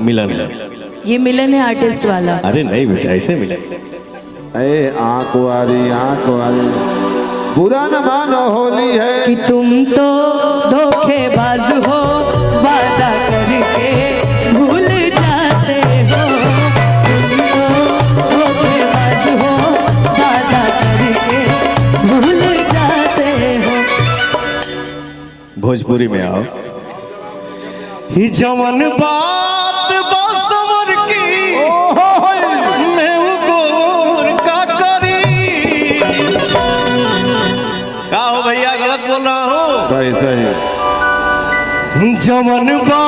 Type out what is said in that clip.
मिलन। ये मिलन है आर्टिस्ट वाला। अरे नहीं बेटा ऐसे मिलन। अरे आंख वाली बुरा न मानो होली है कि तुम तो धोखेबाज हो, वादा करके भूल जाते हो। तुम तो धोखेबाज हो, वादा करके भूल जाते हो। भोजपुरी में आओ। ही जवन बात बसवर की मैं गोर का करी। का हो भैया गलत बोल रहा हूँ? सही जवन बात